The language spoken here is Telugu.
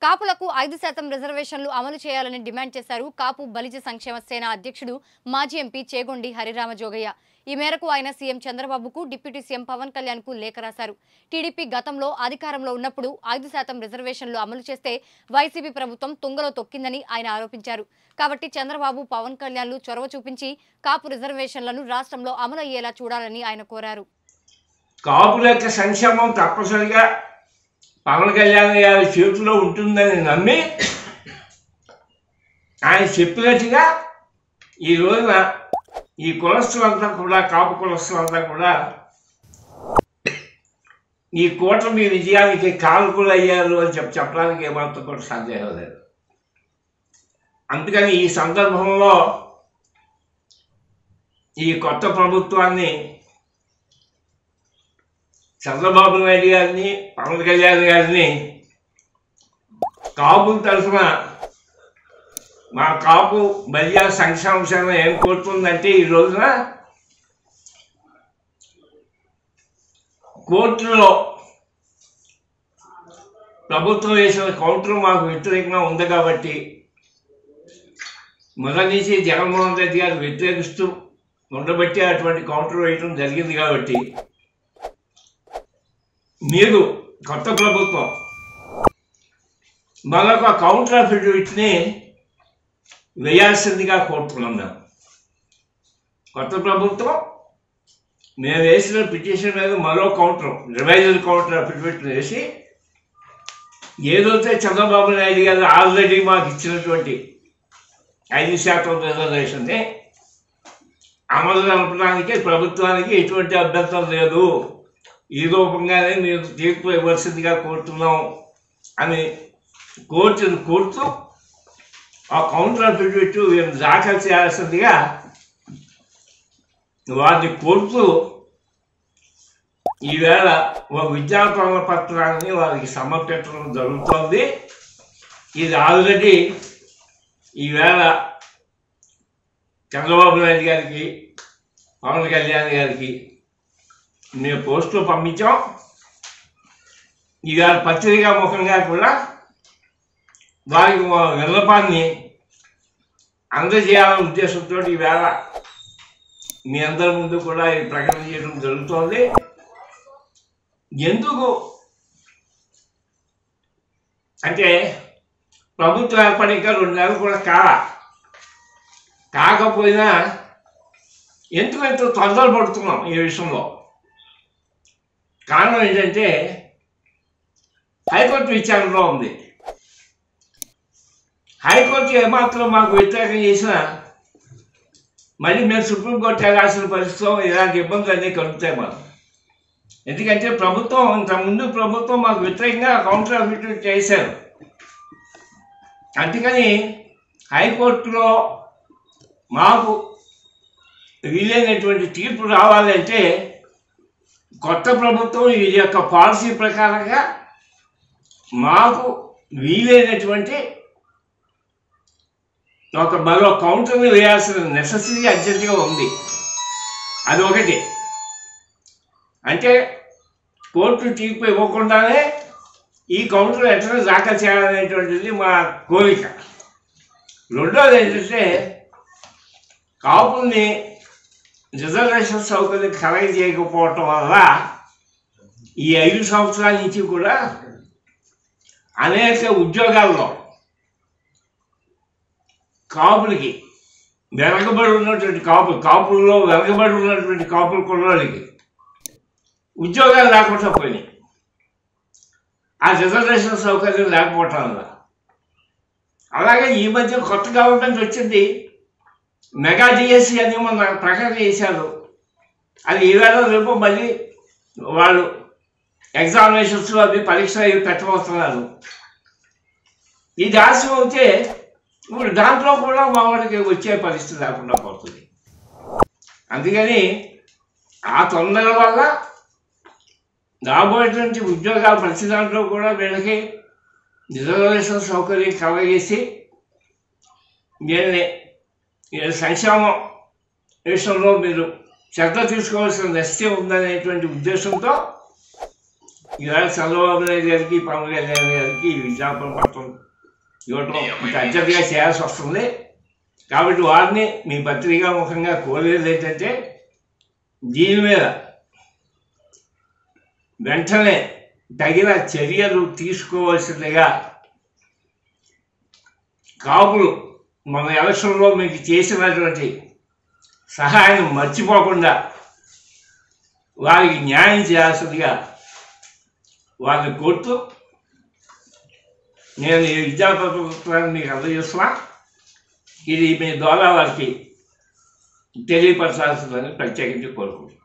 కాపులకు 5% రిజర్వేషన్లు అమలు చేయాలని డిమాండ్ చేశారు కాపు బలిజ సంక్షేమ సేన అధ్యక్షుడు మాజీ ఎంపీ చేగొండి హరిరామజోగయ్య. ఈ మేరకు ఆయన సీఎం చంద్రబాబుకు డిప్యూటీ సీఎం పవన్ కళ్యాణ్ కు లేఖ రాశారు. టీడీపీ గతంలో అధికారంలో ఉన్నప్పుడు 5% రిజర్వేషన్లు అమలు చేస్తే వైసీపీ ప్రభుత్వం తుంగలో తొక్కిందని ఆయన ఆరోపించారు. కాబట్టి చంద్రబాబు పవన్ కళ్యాణ్లు చొరవ చూపించి కాపు రిజర్వేషన్లను రాష్ట్రంలో అమలు అయ్యేలా చూడాలని ఆయన కోరారు. కాపుల యొక్క సంక్షేమం తప్పనిసరిగా పవన్ కళ్యాణ్ గారి చేతిలో ఉంటుందని నమ్మి ఆయన చెప్పినట్టుగా ఈ రోజున ఈ కులస్తులంతా కూడా కాపు కులస్తులంతా కూడా ఈ కూటమి విజయానికి కారకులు అయ్యారు అని చెప్పడానికి ఏమాత్రం కూడా సందేహం లేదు. అందుకని ఈ సందర్భంలో ఈ కొత్త ప్రభుత్వాన్ని చంద్రబాబు నాయుడు గారిని పవన్ కళ్యాణ్ గారిని కాపుల తరఫున మా కాపు బలిజ సంక్షేమ సేన ఏం కోరుతుందంటే ఈ రోజున కోర్టులో ప్రభుత్వం వేసిన కౌంటర్ మాకు వ్యతిరేకంగా ఉంది కాబట్టి మొదటి నుంచి జగన్మోహన్ రెడ్డి గారు వ్యతిరేకిస్తూ ఉండబట్టి అటువంటి కౌంటర్ వేయడం జరిగింది కాబట్టి మీరు కొత్త ప్రభుత్వం మరొక కౌంటర్ అఫిడవిట్ని వేయాల్సిందిగా కోరుతున్నాం. మేము కొత్త ప్రభుత్వం మేము వేసిన పిటిషన్ మీద మరో కౌంటర్ రివైజర్ కౌంటర్ అఫిడవిట్ వేసి ఏదైతే చంద్రబాబు నాయుడు గారు ఆల్రెడీ మాకు ఇచ్చినటువంటి 5% రిజర్వేషన్ని అమలు జరపడానికి ప్రభుత్వానికి ఎటువంటి అభ్యంతరం లేదు, ఈ రూపంగానే మీరు తీర్పు ఇవ్వాల్సిందిగా కోరుతున్నాం అని కోర్టును కోరుతూ ఆ కౌంటర్ అఫిడవిట్ దాఖలు చేయాల్సిందిగా వారిని కోరుతూ ఈవేళ ఒక విజ్ఞాపన పత్రాన్ని వారికి సమర్పించడం జరుగుతోంది. ఇది ఆల్రెడీ ఈవేళ చంద్రబాబు నాయుడు గారికి పవన్ కళ్యాణ్ గారికి మేము పోస్టులో పంపించాం. ఈవేళ పత్రికా ముఖంగా కూడా వారికి విన్నపాన్ని అందజేయాలనే ఉద్దేశంతో ఈవేళ మీ అందరి ముందు కూడా ఈ ప్రకటన చేయడం జరుగుతోంది. ఎందుకు అంటే ప్రభుత్వం ఏర్పడి ఇంకా 2 నెలలు కూడా కాకపోయినా ఎందుకు ఎంతో తొందరపడుతున్నాం ఈ విషయంలో? కారణం ఏంటంటే హైకోర్టు విచారణలో ఉంది. హైకోర్టు ఏమాత్రం మాకు వ్యతిరేకం చేసినా మళ్ళీ మేము సుప్రీంకోర్టు వెళ్ళాల్సిన పరిస్థితిలో ఇలాంటి ఇబ్బందులు అన్నీ కలుగుతాయి మనం. ఎందుకంటే ప్రభుత్వం ఇంతకుముందు ప్రభుత్వం మాకు వ్యతిరేకంగా కౌంటర్ అఫిడవిట్ చేశారు. అందుకని హైకోర్టులో మాకు వీలైనటువంటి తీర్పు రావాలంటే కొత్త ప్రభుత్వం ఈ యొక్క పాలసీ ప్రకారంగా మాకు వీలైనటువంటి ఒక మరో కౌంటర్ని వేయాల్సిన నెసెసిటీ అర్జెంటుగా ఉంది. అది ఒకటి. అంటే కోర్టు తీర్పు ఇవ్వకుండానే ఈ కౌంటర్ ఎట్లా దాఖలు చేయాలనేటువంటిది మా కోరిక. రెండోది ఏంటంటే కాపుల్ని రిజర్వేషన్ సౌకర్యం కలగజేయకపోవటం వల్ల ఈ 5 సంవత్సరాల నుంచి కూడా అనేక ఉద్యోగాల్లో కాపులకి వెనకబడి ఉన్నటువంటి కాపుల్లో వెనకబడి ఉన్నటువంటి కాపుల కుర్రాళ్ళకి ఉద్యోగాలు లేకుండా పోయినాయి. ఆ రిజర్వేషన్ సౌకర్యం లేకపోవటం వల్ల. అలాగే ఈ మధ్య కొత్త గవర్నమెంట్ వచ్చింది, మెగా డిఎస్సి అని మన ప్రకటన చేశారు. అది ఈవేళ రేపు మళ్ళీ వాళ్ళు ఎగ్జామినేషన్స్ అవి పరీక్షలు అవి పెట్టబోతున్నారు. ఇది ఆలస్యం అవుతే ఇప్పుడు దాంట్లో కూడా మా వాడికి వచ్చే పరిస్థితి లేకుండా పోతుంది. అందుకని ఆ తొందర వల్ల రాబోయేటువంటి ఉద్యోగాలు ప్రతి దాంట్లో కూడా వీళ్ళకి రిజర్వేషన్ సౌకర్యం కలగజేసి వీళ్ళని సంక్షేమం విషయంలో మీరు శ్రద్ధ తీసుకోవాల్సిన నెస్టే ఉందనేటువంటి ఉద్దేశంతో ఇవాళ చంద్రబాబు నాయుడు గారికి పవన్ కళ్యాణ్ గారికి విజ్ఞాపన పత్రం ఇవ్వటం ఇంత అర్జెంటుగా చేయాల్సి వస్తుంది. కాబట్టి వారిని మీ పత్రికా ముఖంగా కోరేది ఏంటంటే దీని మీద వెంటనే తగిన చర్యలు తీసుకోవాల్సిందిగా కాపులు మన ఎలక్షన్లో మీకు చేసినటువంటి సహాయం మర్చిపోకుండా వారికి న్యాయం చేయాల్సిందిగా వారిని కోరుతూ నేను ఈ విద్యాపత్రాన్ని మీకు అందజేస్తున్నా. ఇది మీ ద్వారా వారికి తెలియపరచాల్సిందని ప్రత్యేకించి కోరుకుంటున్నాను.